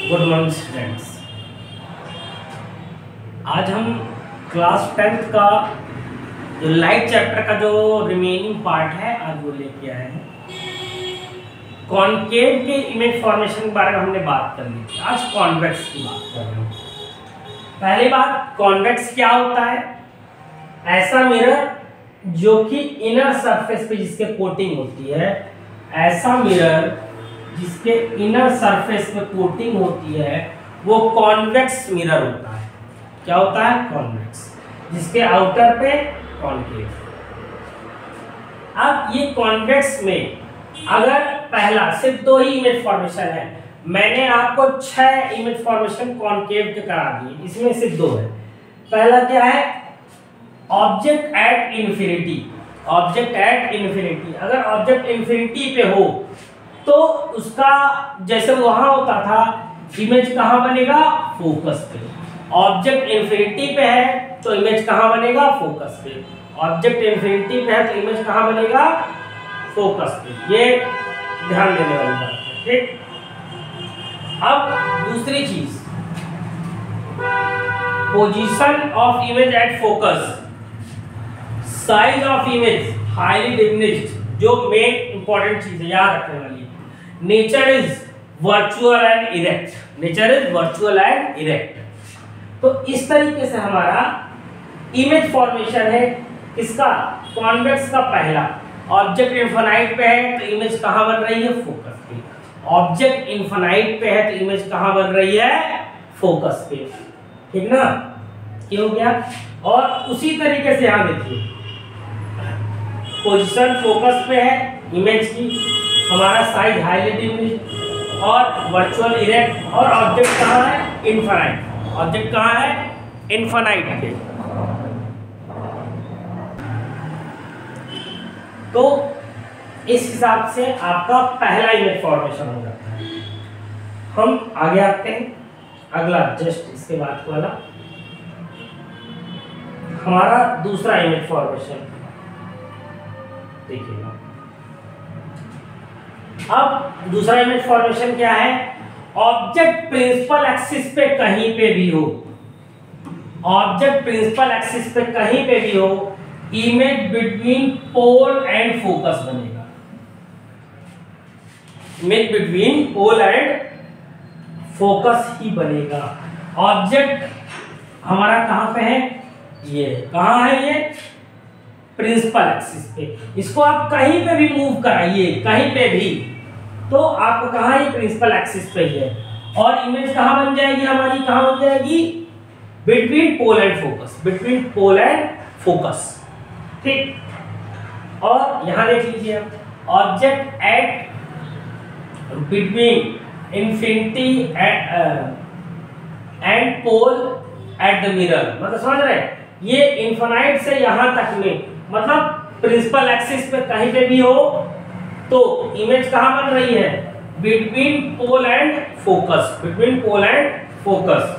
Good morning students. आज हम class 10th का जो लाइट चैप्टर का जो रिमेनिंग पार्ट है आज वो लेके आए हैं। कॉनकेव के इमेज फॉर्मेशन के बारे में हमने बात कर ली थी, आज कॉन्वेक्स की बात कर रहे हैं। पहली बात, कॉन्वेक्स क्या होता है? ऐसा मिरर जो कि इनर सरफेस पे जिसके कोटिंग होती है, ऐसा मिरर जिसके इनर सरफेस पे कोटिंग होती है वो कॉन्वेक्स मिरर होता है। क्या होता है? कॉन्वेक्स, जिसके आउटर पे कॉनकेव। अब ये कॉन्वेक्स में अगर पहला सिर्फ 2 ही इमेज फॉर्मेशन है, मैंने आपको 6 इमेज फॉर्मेशन कॉनकेव के करा दिए, इसमें सिर्फ 2 है। पहला क्या है? Object at infinity. Object at infinity, अगर ऑब्जेक्ट इन्फिनिटी पे हो तो उसका जैसे वहां होता था इमेज कहां बनेगा? फोकस पे। ऑब्जेक्ट इन्फिनिटी पे है तो इमेज कहां बनेगा? फोकस पे। ऑब्जेक्ट इन्फिनिटी पे है तो इमेज कहां बनेगा? फोकस पे। ये ध्यान देने वाली बात है, ठीक। अब दूसरी चीज, position of image at focus, size of image highly diminished, जो मेन इंपॉर्टेंट चीज है याद रखने वाली। Nature is virtual and erect. Nature is virtual and erect. तो इस तरीके से हमारा इमेज फॉर्मेशन है किसका? कॉन्वेक्स का। पहला, ऑब्जेक्ट इनफाइनाइट पे है तो इमेज कहां बन रही है? फोकस पे। ऑब्जेक्ट इनफाइनाइट पे है तो इमेज कहां बन रही है? फोकस पे, ठीक ना? क्यों गया? और उसी तरीके से यहां देखिए, पोजीशन फोकस पे है इमेज की, हमारा साइज हाईली डिमिनिश्ड और वर्चुअल इरेक्ट, और ऑब्जेक्ट कहां है? इनफाइनाइट। ऑब्जेक्ट कहां है? इनफाइनाइट पे। तो इस हिसाब से आपका पहला इमेज फॉर्मेशन हो जाता है। हम आगे आते हैं, अगला जस्ट इसके बाद वाला हमारा दूसरा इमेज फॉर्मेशन देखिएगा। अब दूसरा इमेज फॉर्मेशन क्या है? ऑब्जेक्ट प्रिंसिपल एक्सिस पे कहीं पे भी हो, ऑब्जेक्ट प्रिंसिपल एक्सिस पे कहीं पे भी हो, image between pole and focus बनेगा। Image between pole and focus ही बनेगा। ऑब्जेक्ट हमारा कहां पे है? ये कहां है? ये प्रिंसिपल एक्सिस पे। इसको आप कहीं पे भी मूव कराइए, कहीं पे भी, तो आपको कहां? ये प्रिंसिपल एक्सिस पे ही है। और इमेज कहां बन जाएगी हमारी? कहां बन जाएगी? Between pole and focus. Between pole and focus, ठीक। और यहां देख लीजिए आप, object at between infinity and pole at the mirror. मतलब समझ रहे हैं? ये इनफाइनाइट से यहां तक में, मतलब प्रिंसिपल एक्सिस पे कहीं पे भी हो तो इमेज कहां बन रही है? Between pole and focus. Between pole and focus.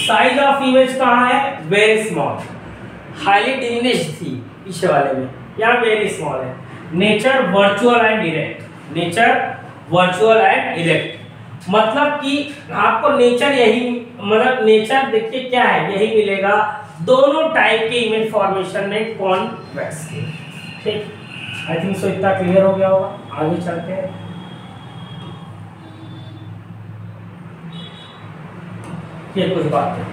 Size of image कहां है? Very small. हाईली डिमिनिश्ड थी पीछे वाले में, यहां वेरी स्मॉल है। Nature virtual and erect. Nature virtual and erect, मतलब कि आपको नेचर यही, मतलब नेचर देखिए क्या है, यही मिलेगा दोनों टाइप के इमेज फॉर्मेशन में कॉन्वेक्स के, ठीक। आई थिंक सो इतना क्लियर हो गया होगा। आगे चलते हैं। ये कुछ बात है,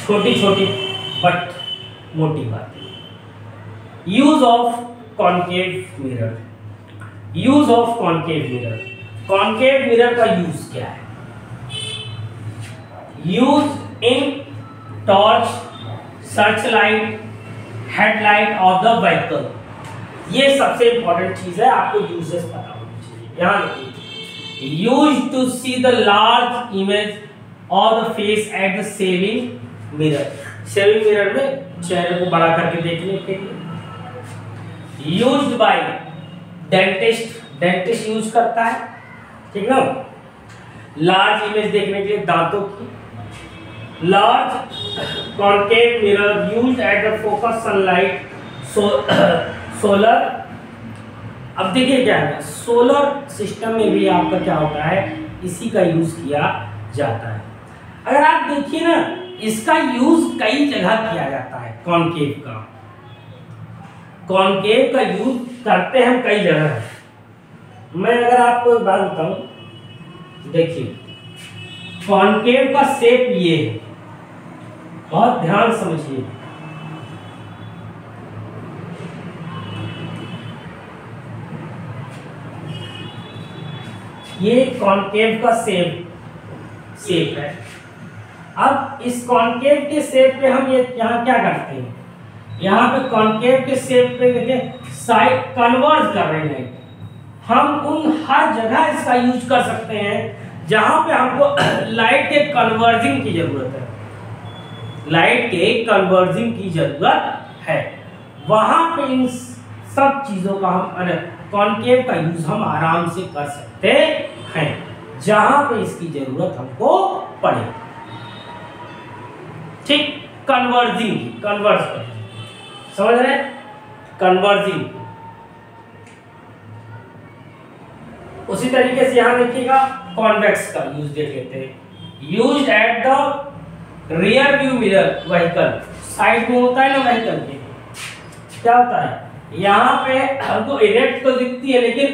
छोटी छोटी बट मोटी बात। Use of concave mirror. Use of concave mirror. Concave mirror का यूज क्या है? Use in torch, search light, headlight of the vehicle. ये सबसे इंपॉर्टेंट चीज है, आपको यूजेस पता होनी चाहिए। यहां देखिए, use to see the large image of the face at the shaving mirror. Shaving mirror में चेहरे को बड़ा करके देखने के लिए। Used by dentist. Dentist use करता है, ठीक ना? लार्ज इमेज देखने के लिए दांतों की। Large concave mirror used at the focus sunlight, solar अब देखिए क्या है, सोलर सिस्टम में भी आपका क्या होता है, इसी का यूज किया जाता है। अगर आप देखिए ना, इसका यूज कई जगह किया जाता है। कॉनकेव का यूज करते हैं हम कई जगह। मैं अगर आपको एक बात बताऊं, देखिए कॉनकेव का शेप ये है, बहुत ध्यान समझिए। ये कॉनकेव का शेप है। अब इस कॉनकेव के शेप पे हम ये यहाँ क्या करते हैं, यहाँ पे कॉनकेव के शेप पे देखिए साइड कन्वर्ज कर रहे हैं। हम उन हर जगह इसका यूज कर सकते हैं जहां पे हमको लाइट के कन्वर्जिंग की जरूरत है, लाइट के कन्वर्जिंग की जरूरत है, वहां पे इन सब चीजों का हम कॉनकेव का यूज हम आराम से कर सकते हैं जहां पे इसकी जरूरत हमको पड़े। ठीक, कन्वर्ज समझ रहे, कन्वर्जिंग। उसी तरीके से यहां देखिएगा कॉन्वेक्स का यूज देख लेते हैं। Used at the rear view mirror vehicle, side में होता है ना व्हीकल के, क्या होता है यहाँ पे हमको इरेक्ट तो दिखती है, लेकिन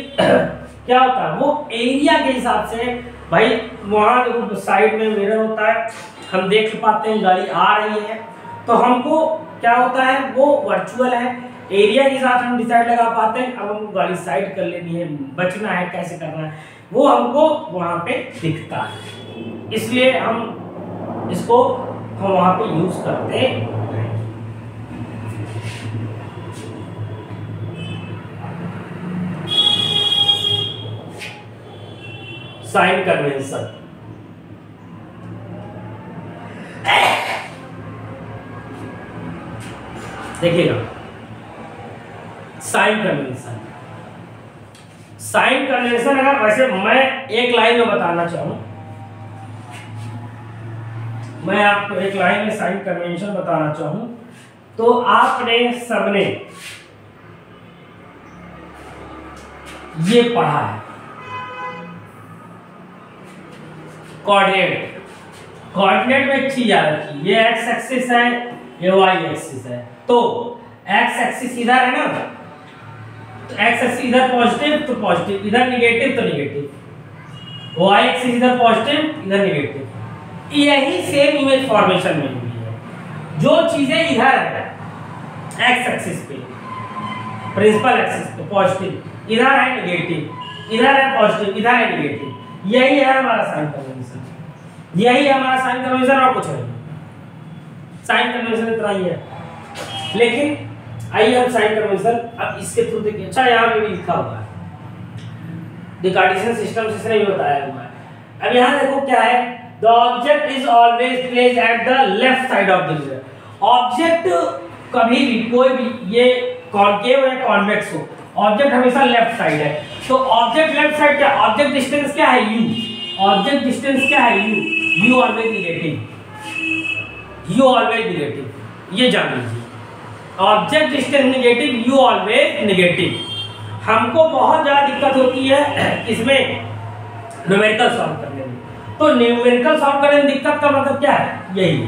क्या होता है वो एरिया के हिसाब से भाई, वहां देखो साइड में मिरर होता है, हम देख पाते हैं गाड़ी आ रही है, तो हमको क्या होता है वो वर्चुअल है, एरिया के साथ हम डिसाइड लगा पाते हैं। अब हमको गाड़ी साइड कर लेनी है, बचना है, कैसे करना है, वो हमको वहां पे दिखता है, इसलिए हम इसको हम वहां पे यूज करते हैं। साइन कन्वेंशन, देखिएगा साइन कन्वेंशन अगर वैसे मैं एक लाइन में बताना चाहूं, मैं आपको एक लाइन में साइन कन्वेंशन बताना चाहूं, तो आपने सबने ये पढ़ा है कोऑर्डिनेट में एक चीज याद रखिए, ये एक्स एक्सिस है, ये वाई एक्सिस है, तो एक्स एक्सिस इधर है ना, तो एक्स एक्सिस इधर पॉजिटिव तो पॉजिटिव, इधर नेगेटिव तो नेगेटिव, वाई एक्सिस इधर पॉजिटिव इधर नेगेटिव। यही सेम इमेज फॉर्मेशन में भी है, जो चीजें इधर है एक्स एक्सिस पे, प्रिंसिपल एक्सिस पे पॉजिटिव, इधर है नेगेटिव, इधर है पॉजिटिव, इधर है नेगेटिव, यही है हमारा साइन कन्वेंशन, यही है हमारा साइन कन्वेंशन, और कुछ नहीं। साइन कन्वेंशन इतना ही है। लेकिन आइए हम साइन कन्वेंशन अब इसके थ्रू देखिए। अच्छा, यहाँ पे भी लिखा हुआ है द कार्टेशियन सिस्टम से इसने भी बताया हुआ है। अब यहाँ देखो क्या है, the object is always placed at the left side of the mirror. Object कभी भी, कोई भी, ये कॉनकेव या कॉन्वेक्स हो, ऑब्जेक्ट हमेशा लेफ्ट साइड है, तो ऑब्जेक्ट लेफ्ट साइड क्या, ऑब्जेक्ट डिस्टेंस क्या है u, ऑब्जेक्ट डिस्टेंस क्या है u always negative, u always negative, ये जान लीजिए, object distance negative, u always negative. हमको बहुत ज्यादा दिक्कत होती है इसमें न्यूमेरिकल सॉल्व करने में, तो न्यूमेरिकल सॉल्व करने में दिक्कत का मतलब क्या है, यही है,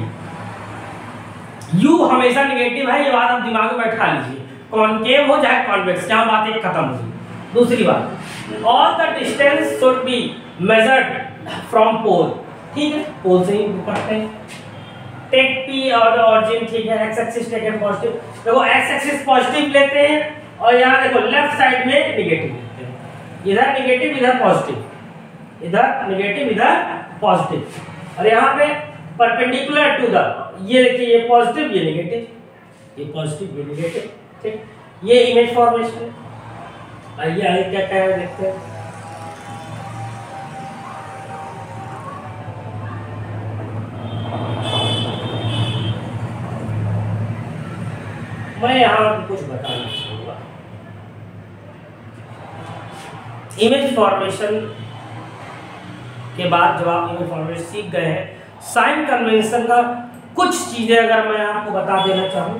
u हमेशा नेगेटिव है, ये बात आप दिमाग में बैठा लीजिए, कॉनकेव हो चाहे कॉन्वेक्स, यहाँ बात एक खत्म होगी। दूसरी बात, all the distance should be measured from pole, ठीक है, पोल से ही पढ़ते हैं। टेक पी और द ऑरिजिन, ठीक है, एक्स एक्सिस टेकन पॉजिटिव, देखो एक्स एक्सिस पॉजिटिव लेते हैं और यहाँ देखो लेफ्ट साइड में नेगेटिव लेते हैं, इधर नेगेटिव इधर पॉजिटिव, इधर नेगेटिव इधर पॉजिटिव, और यहाँ पे परपेंडिकुलर टू द, ये देखिए ये पॉजिटिव ये नेगेटिव, ये पॉजिटिव ये नेगेटिव, ठीक, ये इमेज फॉर्मेशन है। आइए आइए क्या कह रहे हैं देखते हैं। मैं यहाँ कुछ बताना चाहूँगा। इमेज फॉर्मेशन के बाद जब आप इमेज फॉर्मेशन सीख गए हैं, साइन कन्वेंशन का कुछ चीजें अगर मैं आपको बता देना चाहूँ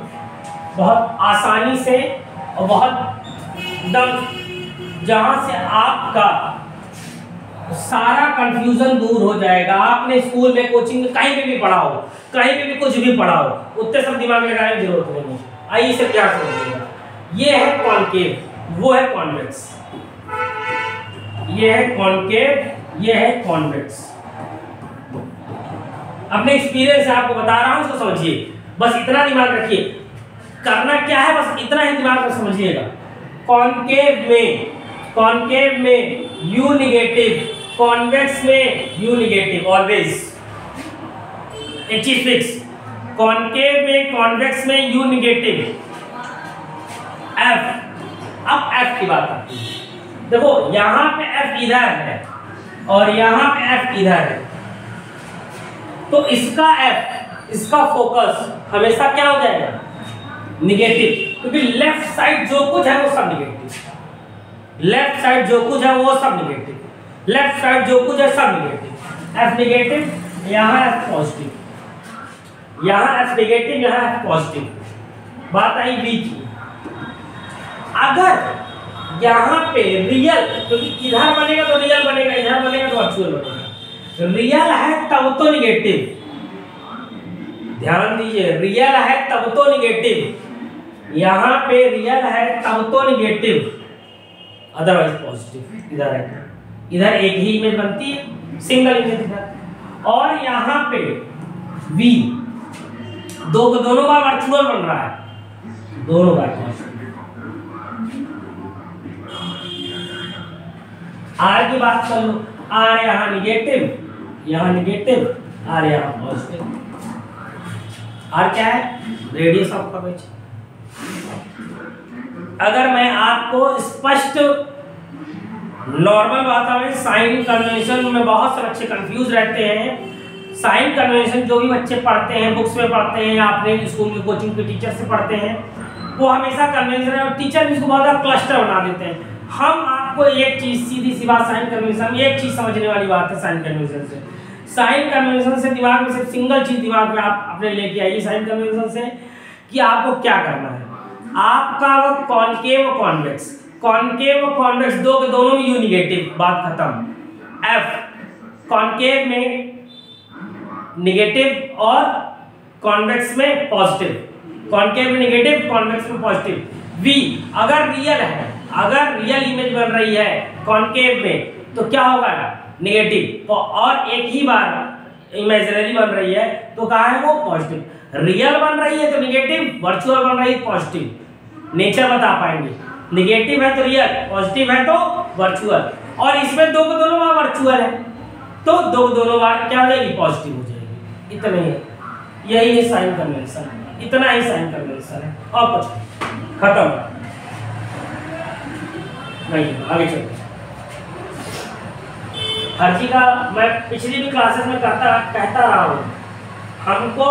बहुत आसानी से और बहुत एकदम जहां से आपका सारा कंफ्यूजन दूर हो जाएगा। आपने स्कूल में, कोचिंग में, कहीं पे भी पढ़ा हो, कहीं पे भी कुछ भी पढ़ा हो, उतने सब दिमाग में लगाने की जरूरत नहीं है। आइए इसे क्या समझिएगा। ये है कॉनकेव, वो है कॉन्वेक्स। ये है कॉनकेव, ये है कॉन्वेक्स। अपने एक्सपीरियंस से आपको बता रहा हूं, उसको समझिए। बस इतना दिमाग रखिए, करना क्या है बस इतना ही दिमाग में समझिएगा। कॉनकेव में यू निगेटिव, कॉन्वेक्स में यू निगेटिव, ऑलवेज एक चीज फिक्स। कॉनकेव में, कॉन्वेक्स में यू निगेटिव। एफ, अब एफ की बात आती है। देखो यहां पे एफ इधर है और यहां पे एफ इधर है, तो इसका एफ, इसका फोकस हमेशा क्या हो जाएगा? निगेटिव, क्योंकि लेफ्ट साइड जो कुछ है वो सब निगेटिव। लेफ्ट साइड जो कुछ है वो सब निगेटिव, लेफ्ट साइड जो कुछ है सब निगेटिव। एफ निगेटिव, यहाँ एफ पॉजिटिव, यहाँ एफ निगेटिव, यहाँ एफ पॉजिटिव। बात आई बी की। अगर यहाँ पे रियल, क्योंकि इधर बनेगा तो रियल बनेगा, इधर बनेगा तो वर्चुअल बनेगा। रियल है तब तो निगेटिव, ध्यान दीजिए, रियल है तब तो निगेटिव। यहाँ पे रियल है तब तो निगेटिव, अदरवाइज पॉजिटिव। इधर है, इधर एक ही इमेज बनती है, सिंगल इमेज इधर। और यहाँ पे V दोनों बार वर्चुअल बन रहा है, दोनों बार पॉजिटिव। R की बात कर लो, R यहाँ निगेटिव, यहाँ निगेटिव, R यहाँ पॉजिटिव। R क्या है? Radius of curvature. अगर मैं आपको स्पष्ट नॉर्मल वातावरण, साइन कन्वेंशन में बहुत से बच्चे कंफ्यूज रहते हैं। साइन कन्वेंशन जो भी बच्चे पढ़ते हैं, बुक्स में पढ़ते हैं या अपने स्कूल के कोचिंग के टीचर से पढ़ते हैं, वो हमेशा कन्वेंशन है और टीचर भी इसको बहुत ज़्यादा क्लस्टर बना देते हैं। हम आपको एक चीज, सीधी सी बात, साइन कन्वेंशन में एक चीज समझने वाली बात है। साइन कन्वेंशन से, साइन कन्वेंशन से दिमाग में सिर्फ सिंगल चीज दिमाग में आप अपने लेके आइए साइन कन्वेंशन से, कि आपको क्या करना है। आपका वो कॉनकेव और कॉन्वेक्स, कॉनकेव और कॉन्वेक्स दो के दोनों में यू निगेटिव, बात खत्म। एफ कॉनकेव में निगेटिव और कॉन्वेक्स में पॉजिटिव, कॉनकेव में निगेटिव, कॉन्वेक्स में पॉजिटिव। वी अगर रियल है, अगर रियल इमेज बन रही है कॉनकेव में तो क्या होगा? नेगेटिव। और एक ही बार इमेजिनरी बन रही है तो कहा है वो पॉजिटिव। रियल बन रही है तो नेगेटिव, वर्चुअल बन रही है पॉजिटिव। नेचर बता पाएंगे, नेगेटिव है तो रियल, पॉजिटिव है तो वर्चुअल। और इसमें दो को दोनों बार वर्चुअल है तो दो दोनों बार क्या हो जाएगी? पॉजिटिव हो जाएगी। इतना ही है, यही है साइन कन्वेंशन, इतना ही साइन कन्वेंशन है और कुछ खत्म नहीं। आगे चलते, हर चीज का मैं पिछली भी क्लासेस में कहता रहा हूँ, हमको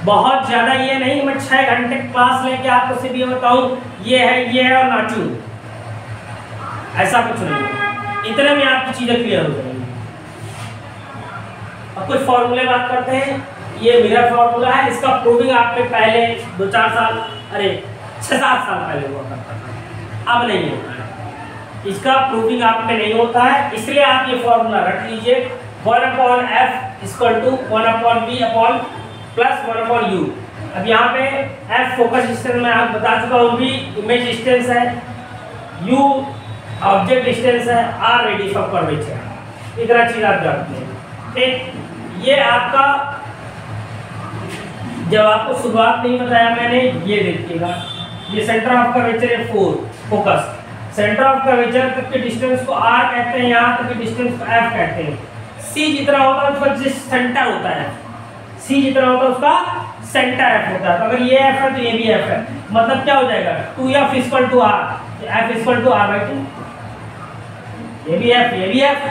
बहुत ज्यादा ये नहीं, मैं 6 घंटे क्लास लेके आपको सिर्फ ये बताऊँ ये है और नाचू, ऐसा कुछ नहीं है। इतने में आपकी चीजें क्लियर हो जाएंगी। अब कुछ फॉर्मूले बात करते हैं। ये मिरर फॉर्मूला है, इसका प्रूविंग आपने पहले 2-4 साल, अरे 6-7 साल पहले हुआ करता था, अब नहीं होता है। इसका प्रूविंग आप में नहीं होता है, इसलिए आप ये फॉर्मूला रख लीजिए। 1/f = 1/v plus 1/u। अब यहाँ पे f फोकस डिस्टेंस मैं आपको बता चुका हूँ, v इमेज डिस्टेंस है, u ऑब्जेक्ट डिस्टेंस है, r रेडियस ऑफ कर्वेचर। इतना चीज आप जानते हैं, ठीक। ये आपका, जब आपको शुरुआत नहीं बताया मैंने, ये देखिएगा, ये सेंटर ऑफ कर्वेचर है 4 फोकस। सेंटर ऑफ कर्वेचर तक के डिस्टेंस को r कहते हैं, यहाँ तक के डिस्टेंस को f कहते हैं। c जितना होता है उसका सेंटर होता है, c जितना होता है उसका सेंटर f होता है। तो अगर ये f है तो ये भी f है, मतलब क्या हो जाएगा? 2f = r, f = r/2। ये भी f, ये भी f,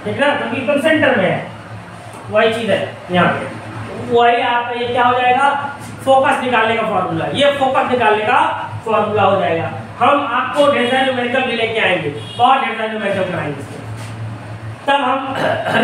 ठीक ना, क्योंकि एकदम सेंटर में है। वही चीज है यहाँ पे, वही आपका ये क्या हो जाएगा? फोकस निकालने का फॉर्मूला, ये फोकस निकालने का फॉर्मूला हो जाएगा। हम आपको डेल्टा न्यूमेरिकल भी लेके आएंगे, बहुत डेल्टा न्यूमेरिकल कराएंगे, तब हम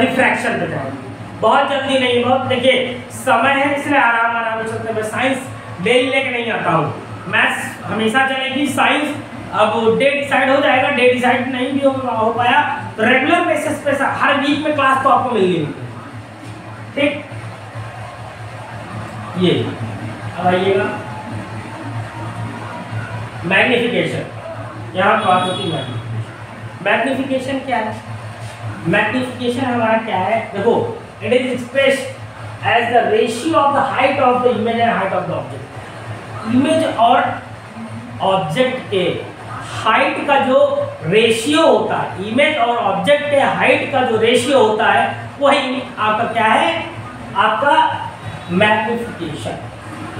रिफ्रैक्शन पे जाएंगे। बहुत जल्दी नहीं, बहुत देखिए समय है, इसलिए आराम से चलते हैं। मैं साइंस डेली लेके नहीं आता हूँ, मैथ्स हमेशा चलेगी, साइंस अब डे डिसाइड हो जाएगा, डे डिसाइड नहीं भी हो पाया तो रेगुलर बेसिस पे हर वीक में क्लास तो आपको मिलनी है। ठीक, ये अब आइएगा मैग्निफिकेशन, यहाँ बात होती है मैग्निफिकेशन क्या है? मैग्निफिकेशन हमारा क्या है? देखो, it is expressed as the ratio of the height of the image and height of the object. Image और ऑब्जेक्ट के हाइट का जो रेशियो होता है, इमेज और ऑब्जेक्ट के हाइट का जो रेशियो होता है वही आपका क्या है? आपका मैग्निफिकेशन।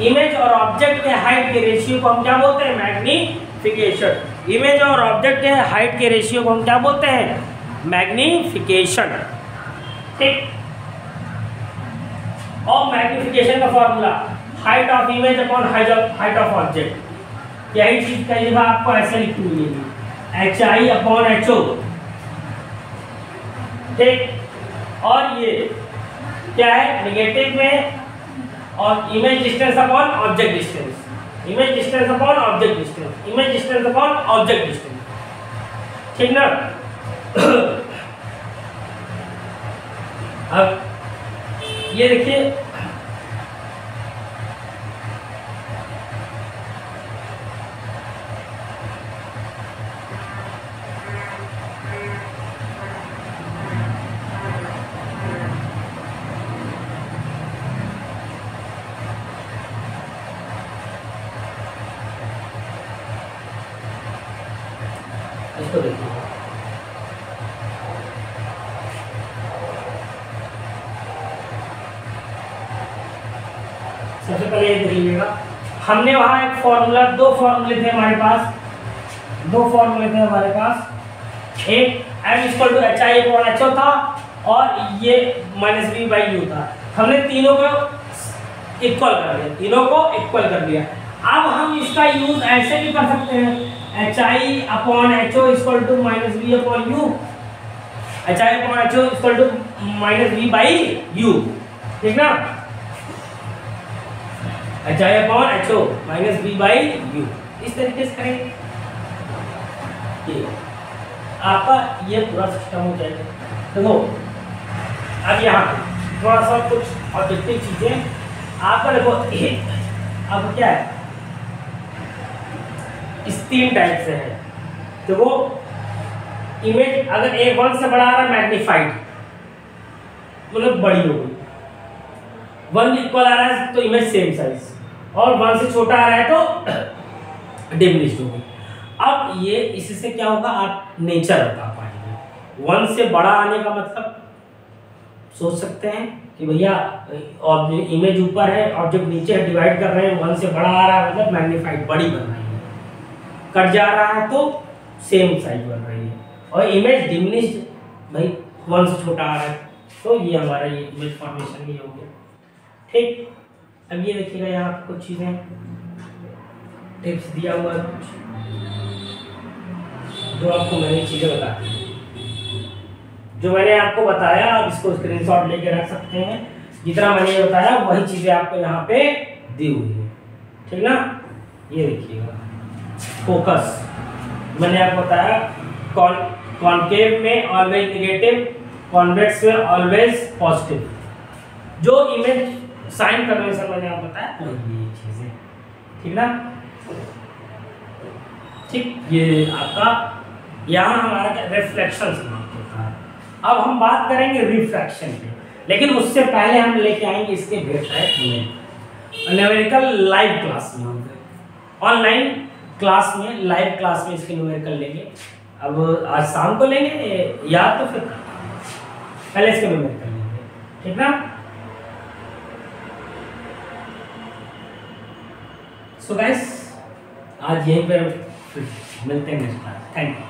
इमेज और ऑब्जेक्ट के हाइट के रेशियो को हम क्या बोलते हैं? मैग्निफिकेशन। इमेज और ऑब्जेक्ट के हाइट के रेशियो को हम क्या बोलते हैं? मैग्निफिकेशन। ठीक, और मैग्निफिकेशन का formula height of image upon height of object. यही चीज कई बार आपको ऐसे लिखी हुई है, HI अपॉन HO। ठीक, और ये क्या है? नेगेटिव में, और image distance upon object distance, image distance upon object distance, image distance upon object distance. ठीक ना? अब ये देखिए, इसको देखिए, सबसे पहले ये देख लीजिएगा, हमने वहां एक फॉर्मूला, दो फॉर्मूले थे हमारे पास, एक m=HI/HO था और ये -v/u था। हमने तीनों को इक्वल कर दिया। अब हम इसका यूज ऐसे भी कर सकते हैं, HI/HO -v/u, HI/HO -v/u। ठीक ना? HI/HO -v/u, इस तरीके से करेंगे, आपका ये पूरा सिस्टम हो जाएगा। देखो, अब यहाँ थोड़ा सा कुछ ऑब्जेक्टिव चीजें आपका, देखो अब क्या है, इस तीन टाइप से है। तो वो इमेज अगर A1 से बड़ा आ रहा है मैग्नीफाइड, मतलब बड़ी हो गई, 1 इक्वल आ रहा है तो इमेज सेम साइज, और 1 से छोटा आ रहा है तो डिमिनिश्ड होगी। अब ये इससे क्या होगा, आप नेचर बता पाएंगे। 1 से बड़ा आने का मतलब सोच सकते हैं कि भैया इमेज ऊपर है, ऑब्जेक्ट नीचे है, डिवाइड कर रहे हैं, 1 से बड़ा आ रहा है मतलब मैग्नीफाइड, बड़ी बन रही है। कट जा रहा है तो सेम साइज बन रही है, और इमेज डिमिनिश्ड भाई 1 से छोटा आ रहा है, तो ये हमारा ये इमेज फॉर्मेशन ही हो गया। ठीक, अब ये देखिएगा, यहाँ कुछ चीज़ें टिप्स दिया हुआ है कुछ, जो आपको मैंने चीज़ें बताई, जो मैंने आपको बताया, आप इसको स्क्रीनशॉट लेके रख सकते हैं। जितना मैंने बताया वही चीज़ें आपको यहाँ पे दी हुई है। ठीक ना? ये देखिएगा, फोकस मैंने आपको बताया, कॉनकेव में ऑलवेज नेगेटिव, कॉन्वेक्स में ऑलवेज पॉजिटिव। जो इमेज साइन कन्वेंशन मैंने आपको बताया वही ये चीज़ें। ठीक ना? ठीक, ये आपका यहाँ हमारा रिफ्लेक्शन समाप्त होता है। अब हम बात करेंगे रिफ्रैक्शन पे, लेकिन उससे पहले हम लेके आएंगे इसके न्यूमेरिकल लाइव क्लास में होंगे, ऑनलाइन क्लास में, लाइव क्लास में इसके न्यूमेरिकल लेंगे। अब आज शाम को लेंगे या तो फिर पहले इसके न्यूमेरिकल लेंगे। ठीक ना? सो गाइस, आज यहीं पर मिलते हैं नेक्स्ट क्लास। Thank you.